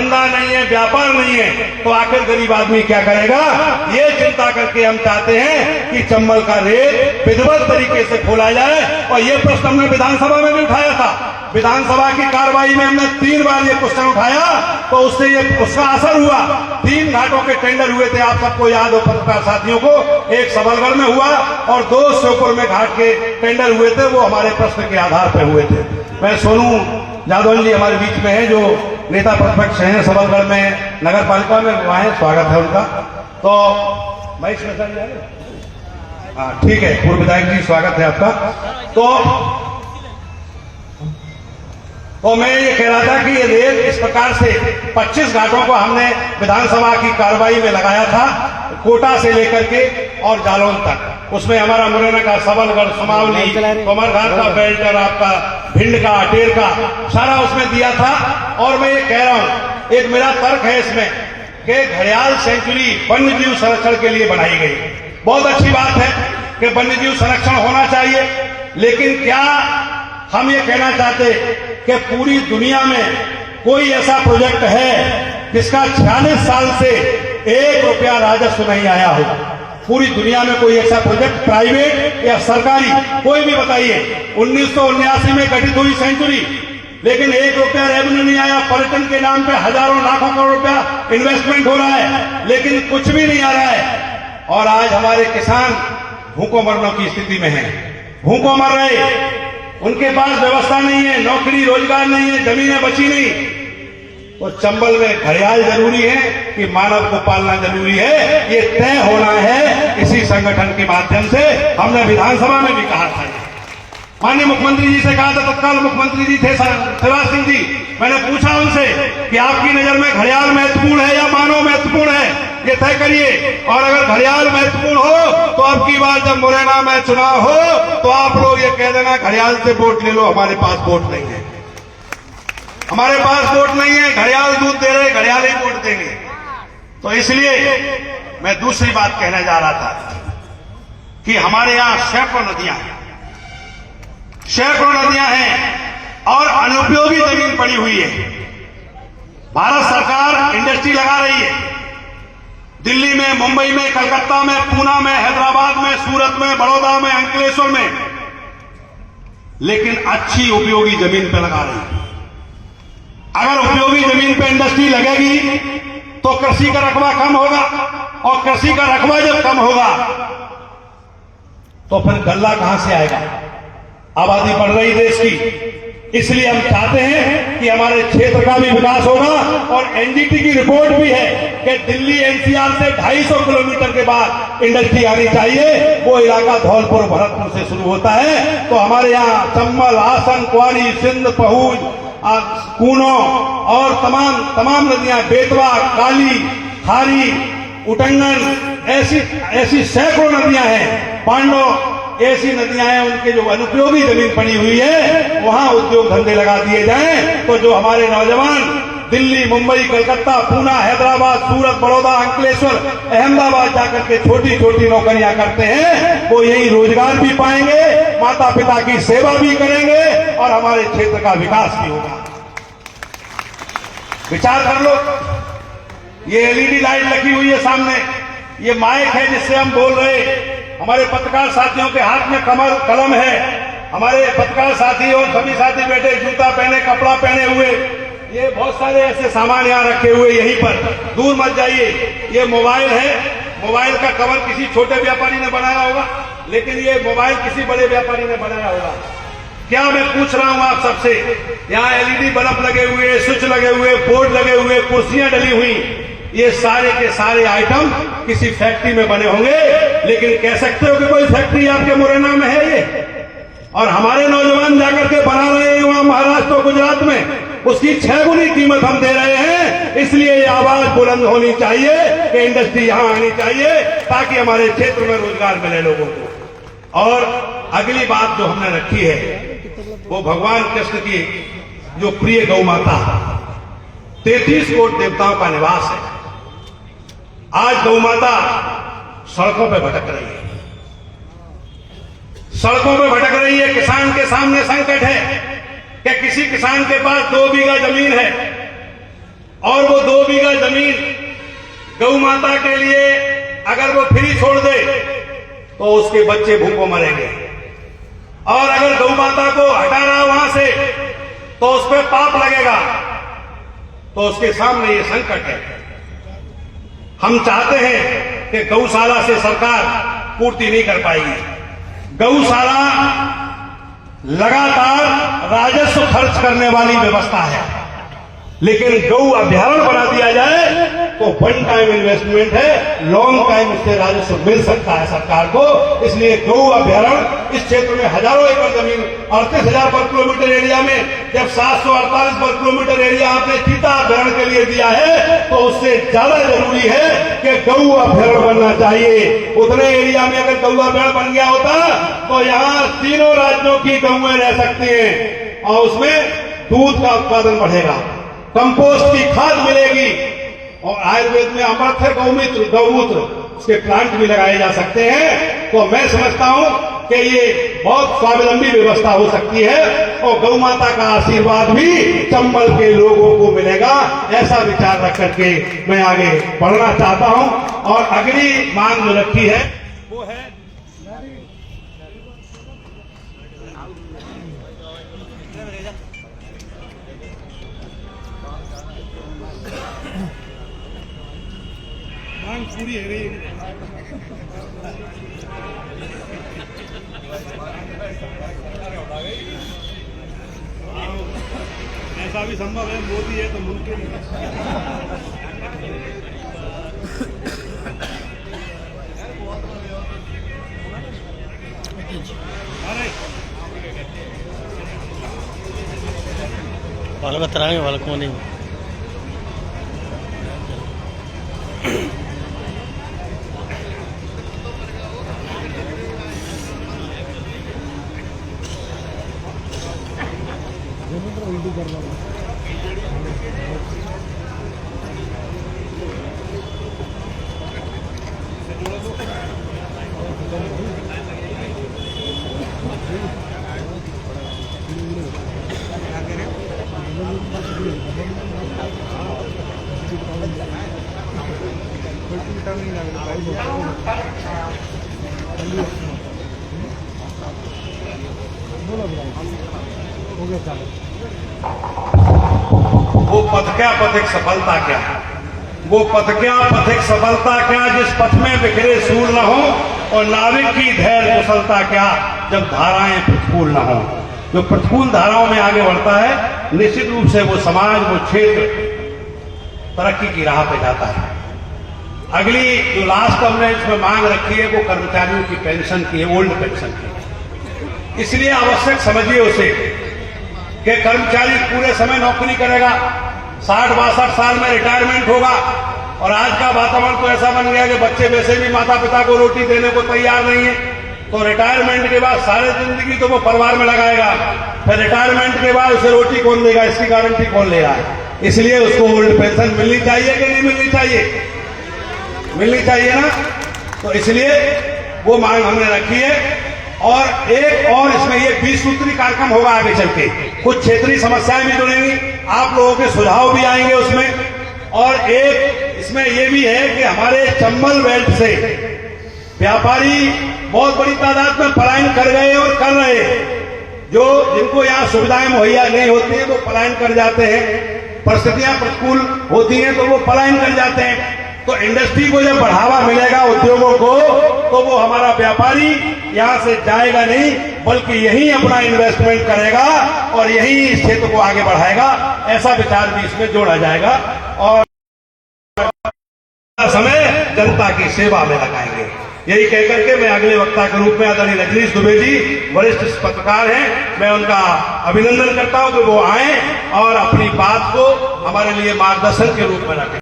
धंधा नहीं है, व्यापार नहीं है, तो आखिर गरीब आदमी क्या करेगा? ये चिंता करके हम चाहते हैं कि चंबल का रेट विधिवत तरीके से खोला जाए। और ये प्रश्न हमने विधानसभा में भी उठाया था। विधानसभा की कार्रवाई में हमने 3 बार ये क्वेश्चन उठाया, तो उसका असर हुआ। 3 घाटों के टेंडर हुए थे, आप सबको याद हो पत्रकार साथियों को। एक सबलगढ़ में हुआ और 2 श्योपुर में घाट के टेंडर हुए थे, वो हमारे प्रश्न के आधार पर हुए थे। मैं सोनू जादौन जी हमारे बीच में है, जो नेता प्रतिपक्ष हैं सबलगढ़ में, नगर पालिका में, वहाँ स्वागत है उनका। तो मैं इसमें हाँ ठीक है, पूर्व विधायक जी स्वागत है आपका। तो मैं ये कह रहा था कि ये रेल इस प्रकार से 25 घाटों को हमने विधानसभा की कार्रवाई में लगाया था, कोटा से लेकर के और जालौन तक। उसमें हमारा मुरैना का सबलगढ़, सुमावली, कोमरघाट का बेल्टर, आपका भिंड का, अटेर का, सारा उसमें दिया था। और मैं ये कह रहा हूं, एक मेरा तर्क है इसमें कि घड़ियाल सेंचुरी वन्यजीव संरक्षण के लिए बनाई गई। बहुत अच्छी बात है कि वन्यजीव संरक्षण होना चाहिए, लेकिन क्या हम ये कहना चाहते कि पूरी दुनिया में कोई ऐसा प्रोजेक्ट है जिसका 46 साल से 1 रुपया राजस्व नहीं आया हो? पूरी दुनिया में कोई ऐसा प्रोजेक्ट, प्राइवेट या सरकारी, कोई भी बताइए। 1979 में गठित हुई सेंचुरी, लेकिन 1 रुपया रेवेन्यू नहीं आया। पर्यटन के नाम पे हजारों लाखों करोड़ रुपया इन्वेस्टमेंट हो रहा है, लेकिन कुछ भी नहीं आ रहा है। और आज हमारे किसान भूखों मरने की स्थिति में हैं, भूखों मर रहे। उनके पास व्यवस्था नहीं है, नौकरी रोजगार नहीं है, जमीनें बची नहीं। तो चंबल में घड़ियाल जरूरी है कि मानव को पालना जरूरी है, ये तय होना है इसी संगठन के माध्यम से। हमने विधानसभा में भी कहा था, माननीय मुख्यमंत्री जी से कहा था, तत्काल मुख्यमंत्री जी थे शिवराज सिंह जी। मैंने पूछा उनसे कि आपकी नजर में घड़ियाल महत्वपूर्ण है या मानव महत्वपूर्ण है, ये तय करिए। और अगर घड़ियाल महत्वपूर्ण हो तो अब की बार जब मुरैना में चुनाव हो तो आप लोग ये कह देना घड़ियाल से वोट ले लो, हमारे पास वोट नहीं है, हमारे पास वोट नहीं है, घड़ियाल दूध दे रहे, घड़ियाल ही वोट देंगे। तो इसलिए मैं दूसरी बात कहने जा रहा था कि हमारे यहां सैकड़ों नदियां हैं, सैकड़ों नदियां हैं और अनुपयोगी जमीन पड़ी हुई है। भारत सरकार इंडस्ट्री लगा रही है, दिल्ली में, मुंबई में, कलकत्ता में, पूना में, हैदराबाद में, सूरत में, बड़ौदा में, अंकलेश्वर में, लेकिन अच्छी उपयोगी जमीन पे लगा रही है। अगर उपयोगी जमीन पे इंडस्ट्री लगेगी तो कृषि का रकबा कम होगा, और कृषि का रकबा जब कम होगा तो फिर गल्ला कहां से आएगा? आबादी बढ़ रही देश की, इसलिए हम चाहते हैं कि हमारे क्षेत्र का भी विकास होगा। और एनजीटी की रिपोर्ट भी है कि दिल्ली एनसीआर से 250 किलोमीटर के बाद इंडस्ट्री आनी चाहिए। वो इलाका धौलपुर, भरतपुर से शुरू होता है। तो हमारे यहाँ चंबल, आसन, कुआरी, सिंध, पहुज, कूनो और तमाम नदियां, बेतवा, काली, खारी, उटंगन, ऐसी सैकड़ों नदियां हैं, पांडव, ऐसी नदियां हैं, उनके जो अनुपयोगी जमीन पड़ी हुई है वहां उद्योग धंधे लगा दिए जाएं। तो जो हमारे नौजवान दिल्ली, मुंबई, कलकत्ता, पूना, हैदराबाद, सूरत, बड़ौदा, अंकलेश्वर, अहमदाबाद जाकर के छोटी छोटी नौकरियां करते हैं, वो यही रोजगार भी पाएंगे, माता पिता की सेवा भी करेंगे और हमारे क्षेत्र का विकास भी होगा। विचार कर लो, ये एलईडी लाइट लगी हुई है सामने, ये माइक है जिससे हम बोल रहे। हमारे पत्रकार साथियों के हाथ में कलम है, हमारे पत्रकार साथी और सभी साथी बैठे, जूता पहने, कपड़ा पहने हुए, ये बहुत सारे ऐसे सामान यहाँ रखे हुए, यहीं पर दूर मत जाइए। ये मोबाइल है, मोबाइल का कवर किसी छोटे व्यापारी ने बनाया होगा, लेकिन ये मोबाइल किसी बड़े व्यापारी ने बनाया होगा। क्या मैं पूछ रहा हूं आप सबसे, यहाँ एलईडी बल्ब लगे हुए, स्विच लगे हुए, बोर्ड लगे हुए, कुर्सियां डली हुई, ये सारे के सारे आइटम किसी फैक्ट्री में बने होंगे, लेकिन कह सकते हो कि कोई फैक्ट्री आपके मुरैना में है ये? और हमारे नौजवान जाकर के बना रहे हैं वहां महाराष्ट्र और गुजरात में, उसकी 6 गुनी कीमत हम दे रहे हैं। इसलिए ये आवाज बुलंद होनी चाहिए कि इंडस्ट्री यहां आनी चाहिए, ताकि हमारे क्षेत्र में रोजगार मिले लोगों को। और अगली बात जो हमने रखी है वो भगवान कृष्ण की जो प्रिय गौ माता, 33 कोटि देवताओं का निवास है। आज गौ माता सड़कों पे भटक रही है, सड़कों पे भटक रही है। किसान के सामने संकट है कि किसी किसान के पास 2 बीघा जमीन है, और वो 2 बीघा जमीन गौ माता के लिए अगर वो फ्री छोड़ दे तो उसके बच्चे भूखों मरेंगे, और अगर गौ माता को हटा रहा वहां से तो उस पर पाप लगेगा। तो उसके सामने ये संकट है। हम चाहते हैं कि गौशाला से सरकार पूर्ति नहीं कर पाएगी। गौशाला लगातार राजस्व खर्च करने वाली व्यवस्था है, लेकिन गौ अभयारण्य बना दिया जाए तो वन टाइम इन्वेस्टमेंट है, लॉन्ग टाइम इससे राजस्व मिल सकता है सरकार को। इसलिए गौ अभयारण्य इस क्षेत्र में हजारों एकड़ जमीन 38,000 वर्ग किलोमीटर एरिया में जब 748 वर्ग किलोमीटर एरिया आपने चीता अभयारण्य के लिए दिया है तो उससे ज्यादा जरूरी है कि गौ अभयारण्य बनना चाहिए। उतने एरिया में अगर गौ अभयारण्य बन गया होता तो यहाँ तीनों राज्यों की गौएं रह सकती हैं और उसमें दूध का उत्पादन बढ़ेगा, कंपोस्ट की खाद मिलेगी, और आयुर्वेद में अमृत है गौमूत्र, गौमूत्र उसके प्लांट भी लगाए जा सकते हैं। तो मैं समझता हूं कि ये बहुत स्वावलंबी व्यवस्था हो सकती है और गौ माता का आशीर्वाद भी चंबल के लोगों को मिलेगा। ऐसा विचार रख करके मैं आगे बढ़ना चाहता हूं। और अगली मांग जो रखी है वो है मांग पूरी है गई। ऐसा भी संभव है, मोदी है तो मुमकिन है। వాళ్ళ తరాంగ వాళ్ళకు वो पथ क्या पथिक सफलता क्या, वो पथ क्या पथिक सफलता क्या जिस पथ में बिखरे सूर न हो, और नाविक की धैर्य कुशलता क्या जब धाराएं प्रतिकूल न हो। जो प्रतिकूल धाराओं में आगे बढ़ता है निश्चित रूप से वो समाज, वो क्षेत्र तरक्की की राह पे जाता है। अगली जो लास्ट हमने इसमें मांग रखी है वो कर्मचारियों की पेंशन की है, ओल्ड पेंशन की। इसलिए आवश्यक समझिए उसे कि कर्मचारी पूरे समय नौकरी करेगा, 60-62 साल में रिटायरमेंट होगा, और आज का वातावरण तो ऐसा बन गया कि बच्चे वैसे भी माता पिता को रोटी देने को तैयार नहीं है। तो रिटायरमेंट के बाद सारी जिंदगी तो वो परिवार में लगाएगा, फिर रिटायरमेंट के बाद उसे रोटी कौन देगा, इसकी गारंटी कौन लेगा। इसलिए उसको ओल्ड पेंशन मिलनी चाहिए कि नहीं मिलनी चाहिए, मिलनी चाहिए ना। तो इसलिए वो मांग हमने रखी है। और एक और इसमें ये 20 सूत्री कार्यक्रम होगा आगे चल के, कुछ क्षेत्रीय समस्याएं भी जुड़ेंगी, आप लोगों के सुझाव भी आएंगे उसमें। और एक इसमें ये भी है कि हमारे चंबल बेल्ट से व्यापारी बहुत बड़ी तादाद में पलायन कर गए और कर रहे हैं। जो जिनको यहाँ सुविधाएं मुहैया नहीं होती है वो पलायन कर जाते हैं, परिस्थितियां प्रतिकूल होती हैं तो वो पलायन कर जाते हैं। तो इंडस्ट्री को जब बढ़ावा मिलेगा, उद्योगों को, तो वो हमारा व्यापारी यहां से जाएगा नहीं, बल्कि यहीं अपना इन्वेस्टमेंट करेगा और यहीं इस क्षेत्र को आगे बढ़ाएगा। ऐसा विचार भी इसमें जोड़ा जाएगा और समय जनता की सेवा में लगाएंगे। यही कहकर के मैं अगले वक्ता के रूप में आदरणीय रजनीश दुबे जी वरिष्ठ पत्रकार हैं, मैं उनका अभिनंदन करता हूं कि वो आए और अपनी बात को हमारे लिए मार्गदर्शन के रूप में रखें।